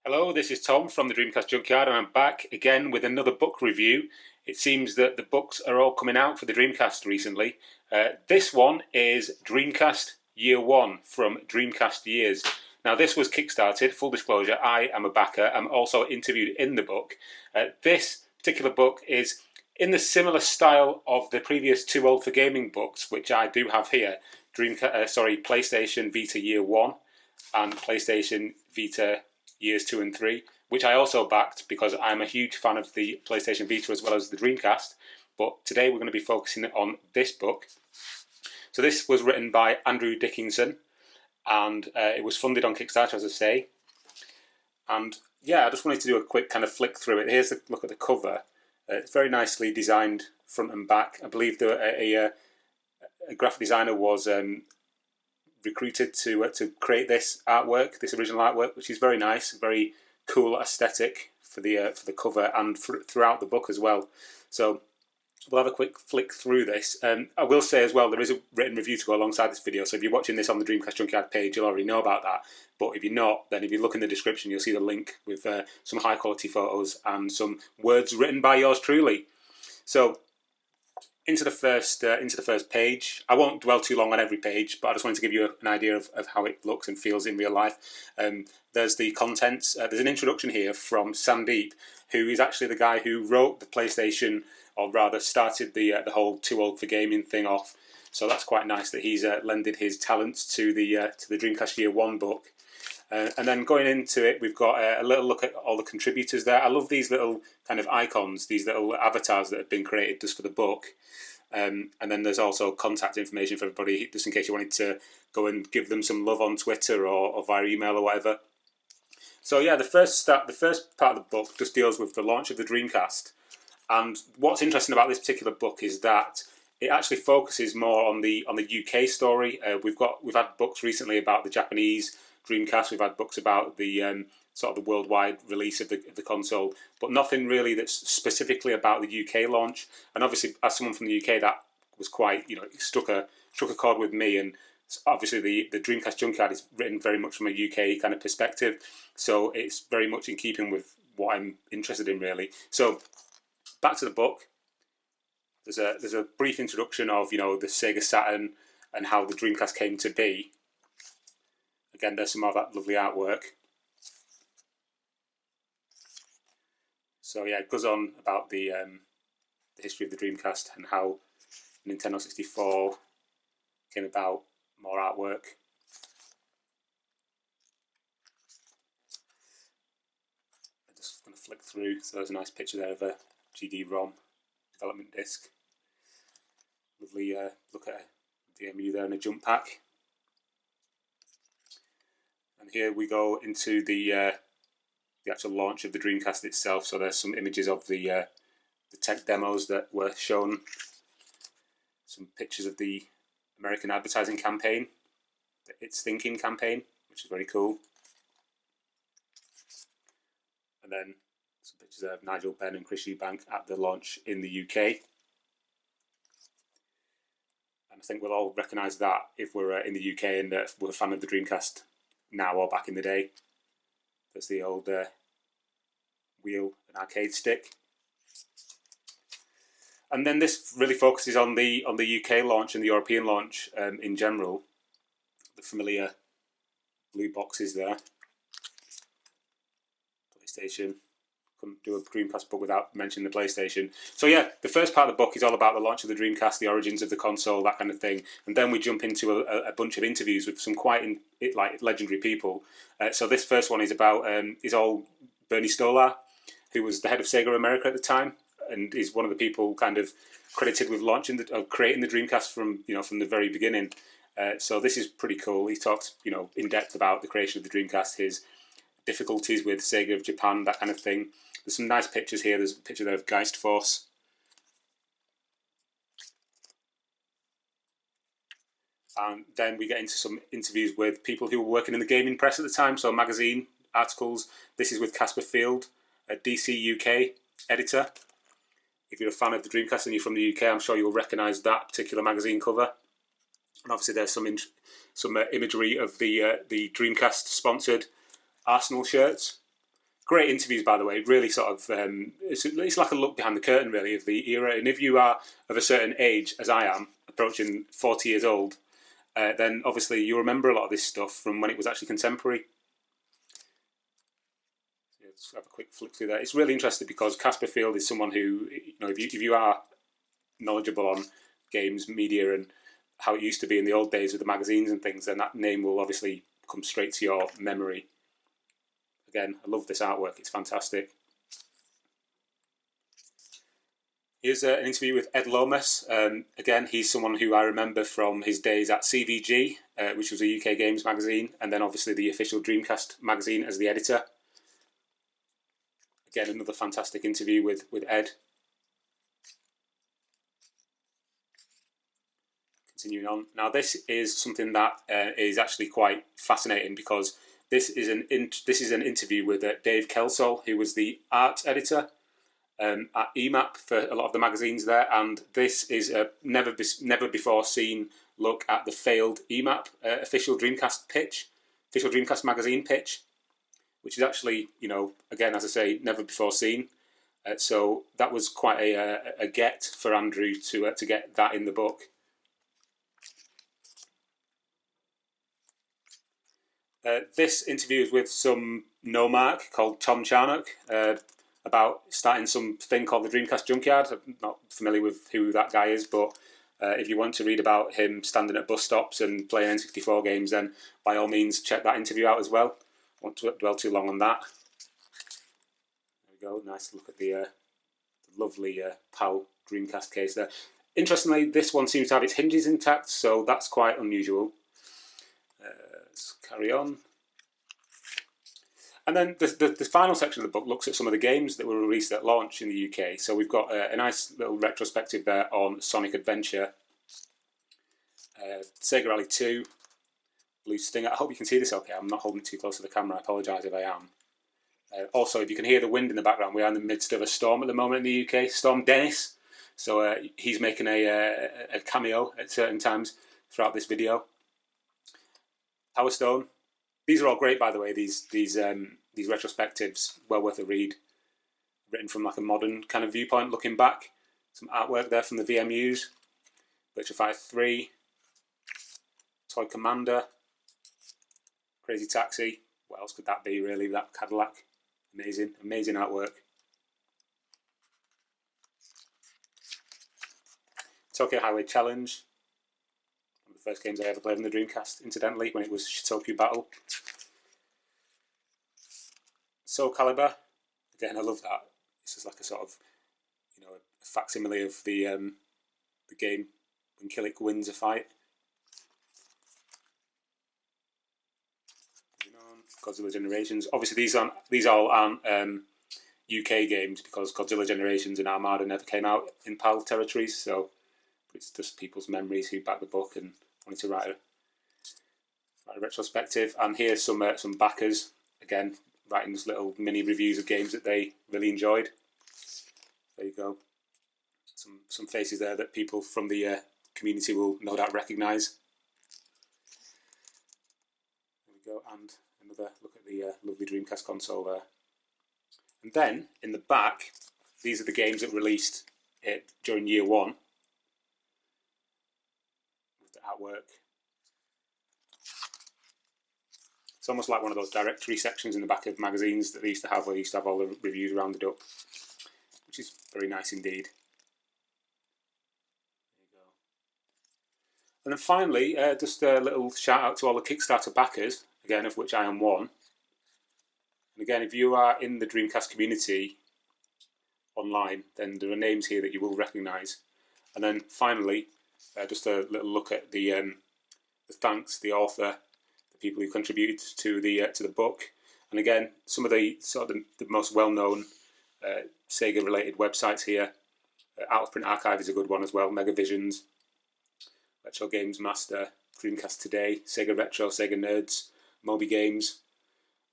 Hello, this is Tom from the Dreamcast Junkyard, and I'm back again with another book review. It seems that the books are all coming out for the Dreamcast recently. This one is Dreamcast Year 1 from Dreamcast Years. Now, this was kickstarted, full disclosure, I am a backer. I'm also interviewed in the book. This particular book is in the similar style of the previous Too Old for Gaming books, which I do have here. PlayStation Vita Year 1 and PlayStation Vita Years 2 and 3, which I also backed because I'm a huge fan of the PlayStation Vita as well as the Dreamcast. But today we're going to be focusing on this book. So this was written by Andrew Dickinson, and it was funded on Kickstarter, as I say. And yeah, I just wanted to do a quick kind of flick through it. Here's a look at the cover. It's very nicely designed front and back. I believe a graphic designer was recruited to create this artwork, this original artwork, which is very nice, very cool aesthetic for the cover and throughout the book as well. So we'll have a quick flick through this. I will say as well, there is a written review to go alongside this video, so if you're watching this on the Dreamcast Junkyard page, you'll already know about that. But if you're not, then if you look in the description, you'll see the link with some high quality photos and some words written by yours truly. So into the first page. I won't dwell too long on every page, but I just wanted to give you an idea of how it looks and feels in real life. There's the contents. There's an introduction here from Sandeep, who is actually the guy who wrote the PlayStation, or rather started the whole Too Old for Gaming thing off. So that's quite nice that he's lended his talents to the Dreamcast Year 1 book. And then going into it, we've got a little look at all the contributors there. I love these little kind of icons, these little avatars that have been created just for the book. And then there's also contact information for everybody, just in case you wanted to go and give them some love on Twitter or via email or whatever. So yeah, the first part of the book just deals with the launch of the Dreamcast. And what's interesting about this particular book is that it actually focuses more on the UK story. We've had books recently about the Japanese Dreamcast. We've had books about the sort of the worldwide release of the console, but nothing really that's specifically about the UK launch. And obviously, as someone from the UK, that was quite, it struck a chord with me. And obviously, the Dreamcast Junkyard is written very much from a UK kind of perspective, so it's very much in keeping with what I'm interested in, really. So back to the book. There's a brief introduction of the Sega Saturn and how the Dreamcast came to be. Again, there's some of that lovely artwork. So yeah, it goes on about the history of the Dreamcast and how Nintendo 64 came about, more artwork. I'm just going to flick through. So there's a nice picture there of a GD-ROM development disc. Lovely look at a VMU there in a jump pack. And here we go into the actual launch of the Dreamcast itself. So there's some images of the tech demos that were shown, some pictures of the American advertising campaign, the It's Thinking campaign, which is very cool. And then some pictures of Nigel Benn and Chris Eubank at the launch in the UK. And I think we'll all recognise that if we're in the UK and we're a fan of the Dreamcast now or back in the day. There's the old wheel and arcade stick. And then this really focuses on the UK launch and the European launch in general. The familiar blue boxes there. PlayStation. Couldn't do a Dreamcast book without mentioning the PlayStation. So yeah, the first part of the book is all about the launch of the Dreamcast, the origins of the console, that kind of thing. And then we jump into a bunch of interviews with some quite legendary people. So this first one is about is all Bernie Stolar, who was the head of Sega America at the time, and is one of the people kind of credited with creating the Dreamcast from the very beginning. So this is pretty cool. He talks in depth about the creation of the Dreamcast, his difficulties with Sega of Japan, that kind of thing. There's some nice pictures here. There's a picture there of Geist Force. And then we get into some interviews with people who were working in the gaming press at the time, so magazine articles. This is with Casper Field, a DC UK editor. If you're a fan of the Dreamcast and you're from the UK, I'm sure you'll recognise that particular magazine cover. And obviously there's some imagery of the Dreamcast sponsored Arsenal shirts. Great interviews, by the way. Really sort of, it's like a look behind the curtain, really, of the era. And if you are of a certain age, as I am, approaching 40 years old, then obviously you remember a lot of this stuff from when it was actually contemporary. Let's have a quick flick through that. It's really interesting because Casper Field is someone who, if you are knowledgeable on games, media, and how it used to be in the old days with the magazines and things, then that name will obviously come straight to your memory. Again, I love this artwork, it's fantastic. Here's an interview with Ed Lomas. Again, he's someone who I remember from his days at CVG, which was a UK games magazine, and then obviously the official Dreamcast magazine as the editor. Again, another fantastic interview with Ed. Continuing on. Now, this is something that is actually quite fascinating because this is an interview with Dave Kelsall, who was the art editor at EMAP for a lot of the magazines there, and this is a never before seen look at the failed EMAP official Dreamcast magazine pitch, which is actually, again, as I say, never before seen. So that was quite a get for Andrew to get that in the book. This interview is with some no-mark called Tom Charnock about starting something called the Dreamcast Junkyard. I'm not familiar with who that guy is, but if you want to read about him standing at bus stops and playing N64 games, then by all means check that interview out as well. I won't dwell too long on that. There we go, nice look at the lovely PAL Dreamcast case there. Interestingly, this one seems to have its hinges intact, so that's quite unusual. Let's carry on. And then the final section of the book looks at some of the games that were released at launch in the UK. So we've got a nice little retrospective there on Sonic Adventure, Sega Rally 2, Blue Stinger. I hope you can see this okay. I'm not holding it too close to the camera. I apologise if I am. Also, if you can hear the wind in the background, we are in the midst of a storm at the moment in the UK, Storm Dennis. So he's making a cameo at certain times throughout this video. Power Stone. These are all great, by the way. These retrospectives, well worth a read. Written from like a modern kind of viewpoint, looking back. Some artwork there from the VMUs. Virtua Fighter 3. Toy Commander. Crazy Taxi. What else could that be, really? That Cadillac. Amazing, amazing artwork. Tokyo Highway Challenge. One of the first games I ever played on the Dreamcast, incidentally, when it was Shitoku Battle. Soul Calibur. Again, I love that. This is like a sort of, a facsimile of the game when Killick wins a fight. Godzilla Generations. Obviously, these all aren't UK games because Godzilla Generations and Armada never came out in PAL territories. So it's just people's memories who backed the book and wanted to write a retrospective. And here's some backers again writing just little mini reviews of games that they really enjoyed. There you go. Some faces there that people from the community will no doubt recognise. There we go. And another look at the lovely Dreamcast console there. And then, in the back, these are the games that released during year one. With the artwork. It's almost like one of those directory sections in the back of magazines that they used to have, where they used to have all the reviews rounded up. Which is very nice indeed. There you go. And then finally, just a little shout out to all the Kickstarter backers. Again, of which I am one. And again, if you are in the Dreamcast community online, then there are names here that you will recognise. And then finally, just a little look at the thanks, the author, the people who contributed to the book. And again, some of the sort of the most well-known Sega-related websites here. Out of Print Archive is a good one as well. Megavisions, Retro Games Master, Dreamcast Today, Sega Retro, Sega Nerds, Moby Games.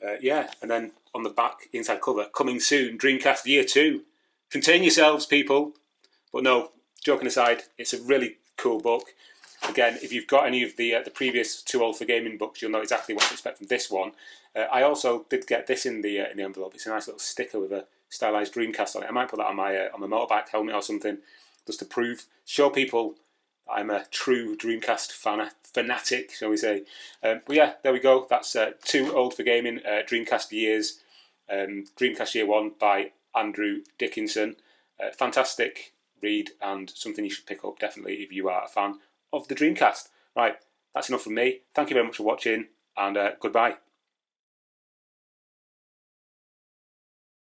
And then on the back, inside cover, coming soon, Dreamcast Year 2. Contain yourselves, people. But no, joking aside, it's a really cool book. Again, if you've got any of the previous Too Old for Gaming books, you'll know exactly what to expect from this one. I also did get this in the envelope. It's a nice little sticker with a stylized Dreamcast on it. I might put that on my motorbike helmet or something, just to show people I'm a true Dreamcast fanatic, shall we say. But yeah, there we go. That's Too Old for Gaming, Dreamcast Years, Dreamcast Year 1 by Andrew Dickinson. Fantastic read and something you should pick up, definitely, if you are a fan of the Dreamcast. Right, that's enough from me. Thank you very much for watching, and goodbye.